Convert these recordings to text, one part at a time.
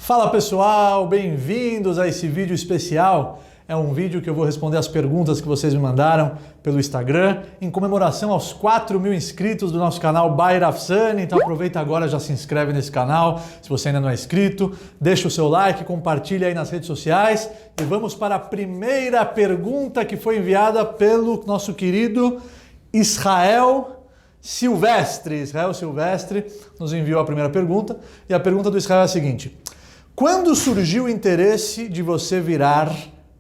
Fala pessoal, bem-vindos a esse vídeo especial. É um vídeo que eu vou responder as perguntas que vocês me mandaram pelo Instagram em comemoração aos 4.000 inscritos do nosso canal By Rav Sani. Então aproveita agora, já se inscreve nesse canal se você ainda não é inscrito, deixa o seu like, compartilha aí nas redes sociais e vamos para a primeira pergunta que foi enviada pelo nosso querido Israel Silvestre. Israel Silvestre nos enviou a primeira pergunta e a pergunta do Israel é a seguinte: quando surgiu o interesse de você virar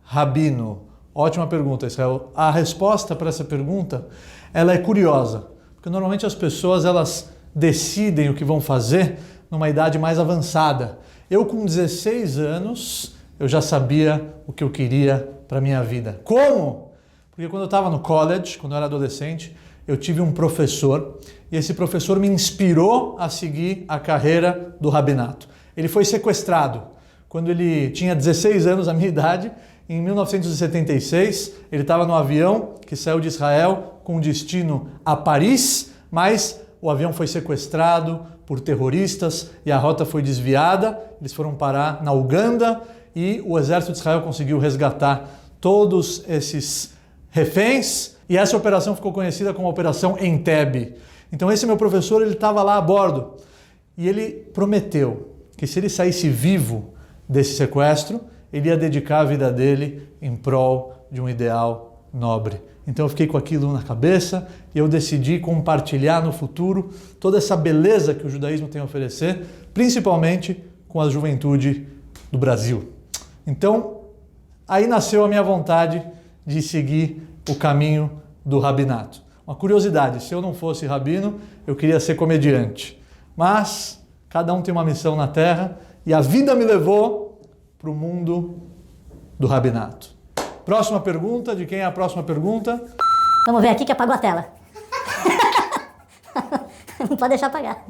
rabino? Ótima pergunta, Israel. A resposta para essa pergunta, ela é curiosa, porque normalmente as pessoas elas decidem o que vão fazer numa idade mais avançada. Eu com 16 anos, eu já sabia o que eu queria para minha vida. Como? Porque quando eu estava no college, quando eu era adolescente, eu tive um professor e esse professor me inspirou a seguir a carreira do rabinato. Ele foi sequestrado quando ele tinha 16 anos, a minha idade. Em 1976, ele estava no avião que saiu de Israel com destino a Paris, mas o avião foi sequestrado por terroristas e a rota foi desviada. Eles foram parar na Uganda e o exército de Israel conseguiu resgatar todos esses reféns e essa operação ficou conhecida como Operação Entebbe. Então esse meu professor, ele estava lá a bordo e ele prometeu que se ele saísse vivo desse sequestro, ele ia dedicar a vida dele em prol de um ideal nobre. Então eu fiquei com aquilo na cabeça e eu decidi compartilhar no futuro toda essa beleza que o judaísmo tem a oferecer, principalmente com a juventude do Brasil. Então, aí nasceu a minha vontade de seguir o caminho do rabinato. Uma curiosidade, se eu não fosse rabino, eu queria ser comediante. Mas cada um tem uma missão na Terra e a vida me levou para o mundo do rabinato. Próxima pergunta, de quem é a próxima pergunta? Vamos ver aqui que apagou a tela. Não pode deixar apagar.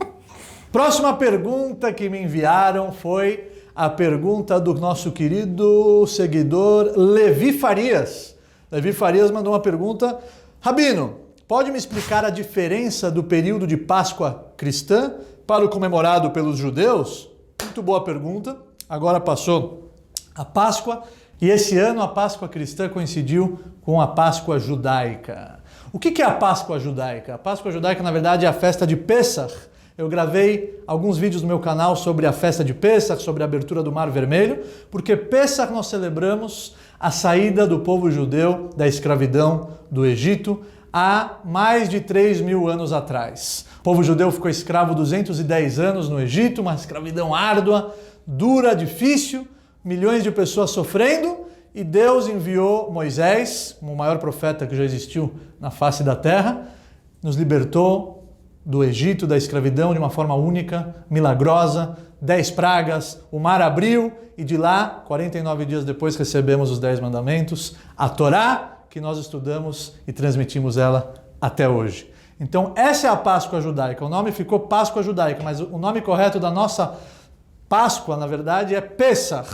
Próxima pergunta que me enviaram foi a pergunta do nosso querido seguidor Levi Farias. Levi Farias mandou uma pergunta: Rabino, pode me explicar a diferença do período de Páscoa cristã para o comemorado pelos judeus? Muito boa pergunta. Agora passou a Páscoa e esse ano a Páscoa cristã coincidiu com a Páscoa judaica. O que é a Páscoa judaica? A Páscoa judaica, na verdade, é a festa de Pessach. Eu gravei alguns vídeos no meu canal sobre a festa de Pessach, sobre a abertura do Mar Vermelho, porque Pessach nós celebramos a saída do povo judeu da escravidão do Egito há mais de 3.000 anos atrás. O povo judeu ficou escravo 210 anos no Egito, uma escravidão árdua, dura, difícil, milhões de pessoas sofrendo, e Deus enviou Moisés, o maior profeta que já existiu na face da terra, nos libertou do Egito, da escravidão, de uma forma única, milagrosa, 10 pragas, o mar abriu, e de lá, 49 dias depois, recebemos os 10 mandamentos, a Torá, que nós estudamos e transmitimos ela até hoje. Então, essa é a Páscoa judaica. O nome ficou Páscoa judaica, mas o nome correto da nossa Páscoa, na verdade, é Pessach.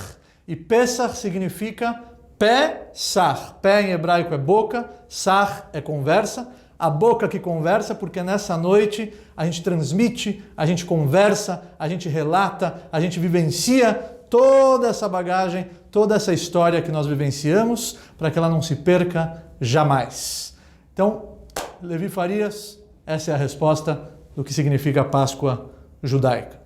E Pessach significa pé, sar. Pé em hebraico é boca, sar é conversa. A boca que conversa, porque nessa noite a gente transmite, a gente conversa, a gente relata, a gente vivencia toda essa bagagem, toda essa história que nós vivenciamos, para que ela não se perca jamais. Então, Levi Farias, essa é a resposta do que significa a Páscoa judaica.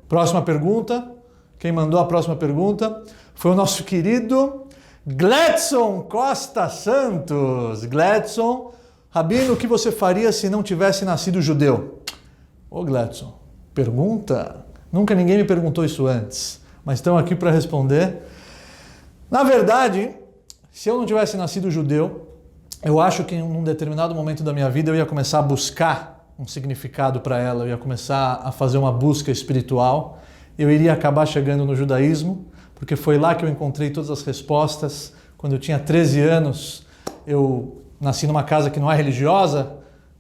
Próxima pergunta. Quem mandou a próxima pergunta foi o nosso querido Gledson Costa Santos. Gledson, Rabino, o que você faria se não tivesse nascido judeu? Ô Gledson, pergunta? Nunca ninguém me perguntou isso antes, mas estão aqui para responder. Na verdade, se eu não tivesse nascido judeu, eu acho que em um determinado momento da minha vida eu ia começar a buscar um significado para ela, eu ia começar a fazer uma busca espiritual, eu iria acabar chegando no judaísmo, porque foi lá que eu encontrei todas as respostas. Quando eu tinha 13 anos, eu nasci numa casa que não é religiosa,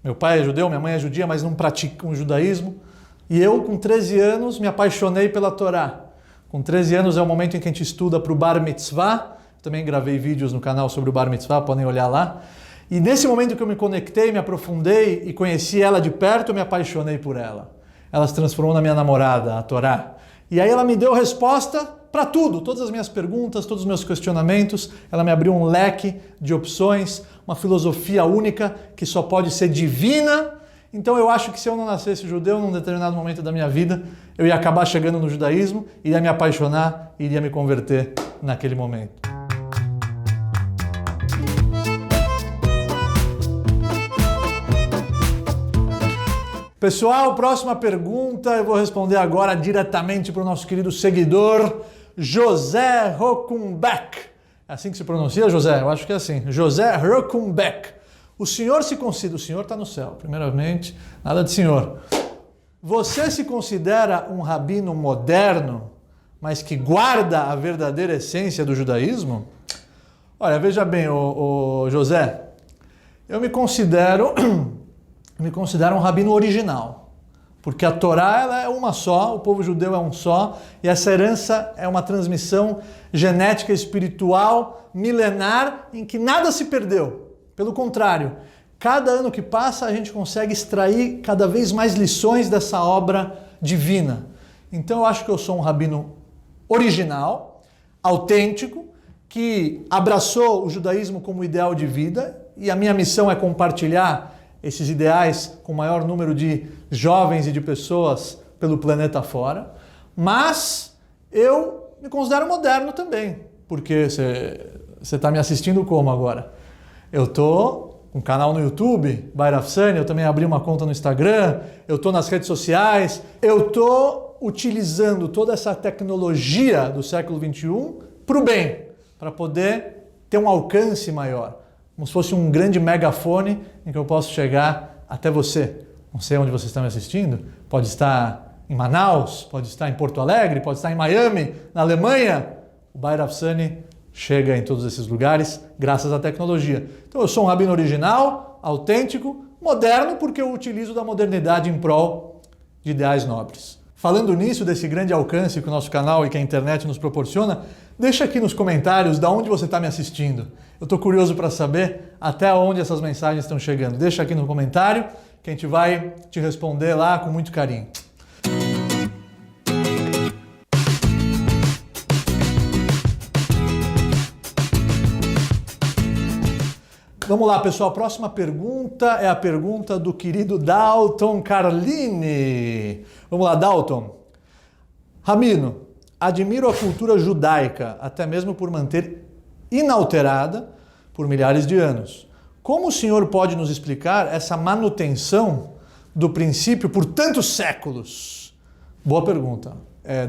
meu pai é judeu, minha mãe é judia, mas não praticam o judaísmo, e eu com 13 anos me apaixonei pela Torá. Com 13 anos é o momento em que a gente estuda para o Bar Mitzvah, também gravei vídeos no canal sobre o Bar Mitzvah, podem olhar lá. E nesse momento que eu me conectei, me aprofundei e conheci ela de perto, eu me apaixonei por ela. Ela se transformou na minha namorada, a Torá. E aí ela me deu resposta para tudo, todas as minhas perguntas, todos os meus questionamentos. Ela me abriu um leque de opções, uma filosofia única que só pode ser divina. Então eu acho que se eu não nascesse judeu num determinado momento da minha vida, eu ia acabar chegando no judaísmo, iria me apaixonar, iria me converter naquele momento. Pessoal, próxima pergunta eu vou responder agora diretamente para o nosso querido seguidor, José Rokumbeck. É assim que se pronuncia, José? Eu acho que é assim. José Rokumbeck. O senhor está no céu, primeiramente, nada de senhor. Você se considera um rabino moderno, mas que guarda a verdadeira essência do judaísmo? Olha, veja bem, ô José, eu me considero um rabino original, porque a Torá ela é uma só, o povo judeu é um só, e essa herança é uma transmissão genética espiritual milenar em que nada se perdeu. Pelo contrário, cada ano que passa a gente consegue extrair cada vez mais lições dessa obra divina. Então eu acho que eu sou um rabino original, autêntico, que abraçou o judaísmo como ideal de vida, e a minha missão é compartilhar esses ideais com o maior número de jovens e de pessoas pelo planeta fora. Mas eu me considero moderno também, porque você está me assistindo como agora? Eu estou com um canal no YouTube, Bairav Sani, eu também abri uma conta no Instagram, eu estou nas redes sociais, eu estou utilizando toda essa tecnologia do século XXI para o bem, para poder ter um alcance maior, como se fosse um grande megafone em que eu posso chegar até você. Não sei onde você está me assistindo, pode estar em Manaus, pode estar em Porto Alegre, pode estar em Miami, na Alemanha. O Bairav Sani chega em todos esses lugares graças à tecnologia. Então eu sou um rabino original, autêntico, moderno, porque eu utilizo da modernidade em prol de ideais nobres. Falando nisso, desse grande alcance que o nosso canal e que a internet nos proporciona, deixa aqui nos comentários de onde você está me assistindo. Eu estou curioso para saber até onde essas mensagens estão chegando. Deixa aqui no comentário que a gente vai te responder lá com muito carinho. Vamos lá, pessoal. A próxima pergunta é a pergunta do querido Dalton Carlini. Vamos lá, Dalton. Rabino, admiro a cultura judaica, até mesmo por manter inalterada por milhares de anos. Como o senhor pode nos explicar essa manutenção do princípio por tantos séculos? Boa pergunta,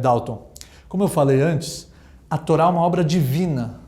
Dalton. Como eu falei antes, a Torá é uma obra divina.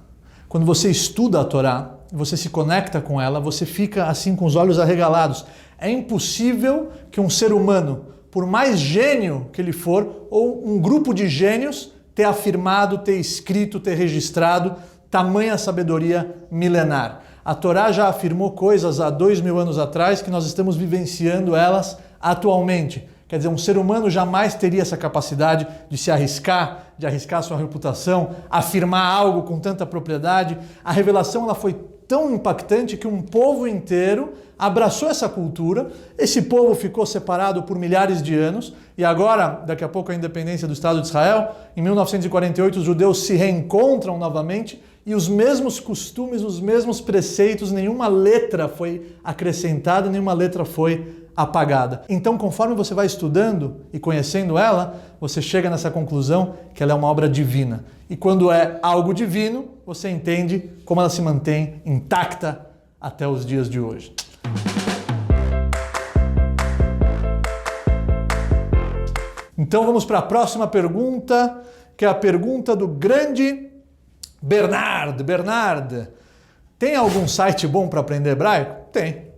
Quando você estuda a Torá, você se conecta com ela, você fica assim com os olhos arregalados. É impossível que um ser humano, por mais gênio que ele for, ou um grupo de gênios, ter afirmado, ter escrito, ter registrado tamanha sabedoria milenar. A Torá já afirmou coisas há 2000 anos atrás que nós estamos vivenciando elas atualmente. Quer dizer, um ser humano jamais teria essa capacidade de se arriscar, de arriscar sua reputação, afirmar algo com tanta propriedade. A revelação ela foi tão impactante que um povo inteiro abraçou essa cultura. Esse povo ficou separado por milhares de anos e agora, daqui a pouco, a independência do Estado de Israel, em 1948 os judeus se reencontram novamente e os mesmos costumes, os mesmos preceitos, nenhuma letra foi acrescentada, nenhuma letra foi apagada. Então, conforme você vai estudando e conhecendo ela, você chega nessa conclusão que ela é uma obra divina. E quando é algo divino, você entende como ela se mantém intacta até os dias de hoje. Então vamos para a próxima pergunta, que é a pergunta do grande Bernard. Bernard, tem algum site bom para aprender hebraico? Tem.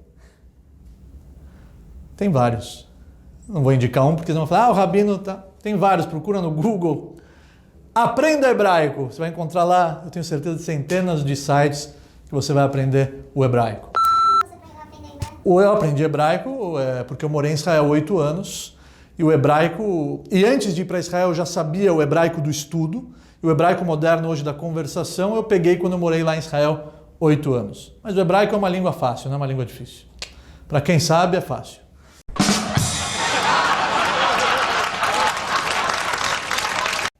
Tem vários. Não vou indicar um porque senão vão falar, o Rabino tá. Tem vários, procura no Google. Aprenda hebraico. Você vai encontrar lá, eu tenho certeza, de centenas de sites que você vai aprender o hebraico. Eu aprendi hebraico porque eu morei em Israel 8 anos. E o hebraico, e antes de ir para Israel eu já sabia o hebraico do estudo. E o hebraico moderno hoje da conversação eu peguei quando eu morei lá em Israel 8 anos. Mas o hebraico é uma língua fácil, não é uma língua difícil. Para quem sabe, é fácil.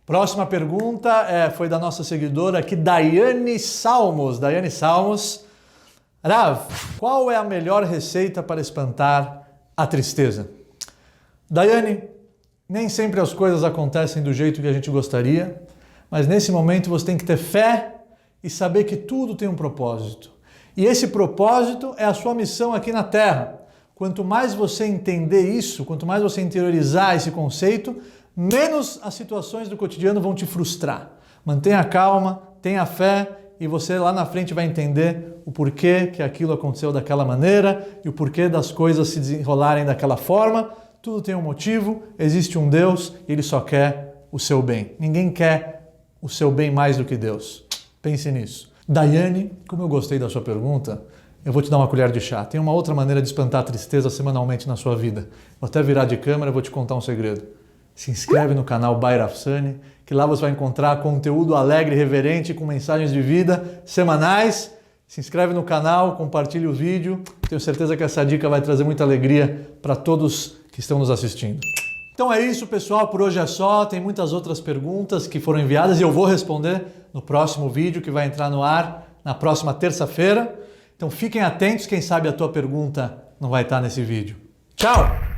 Próxima pergunta foi da nossa seguidora aqui, Daiane Salmos. Daiane Salmos. Rav, qual é a melhor receita para espantar a tristeza? Daiane, nem sempre as coisas acontecem do jeito que a gente gostaria, mas nesse momento você tem que ter fé e saber que tudo tem um propósito. E esse propósito é a sua missão aqui na Terra. Quanto mais você entender isso, quanto mais você interiorizar esse conceito, menos as situações do cotidiano vão te frustrar. Mantenha calma, tenha fé e você lá na frente vai entender o porquê que aquilo aconteceu daquela maneira e o porquê das coisas se desenrolarem daquela forma. Tudo tem um motivo, existe um Deus e Ele só quer o seu bem. Ninguém quer o seu bem mais do que Deus. Pense nisso. Daiane, como eu gostei da sua pergunta, eu vou te dar uma colher de chá. Tem uma outra maneira de espantar a tristeza semanalmente na sua vida. Vou até virar de câmera e vou te contar um segredo. Se inscreve no canal By Rav Sani, que lá você vai encontrar conteúdo alegre e reverente com mensagens de vida semanais. Se inscreve no canal, compartilhe o vídeo. Tenho certeza que essa dica vai trazer muita alegria para todos que estão nos assistindo. Então é isso, pessoal. Por hoje é só. Tem muitas outras perguntas que foram enviadas e eu vou responder no próximo vídeo que vai entrar no ar na próxima terça-feira. Então fiquem atentos, quem sabe a tua pergunta não vai estar nesse vídeo. Tchau!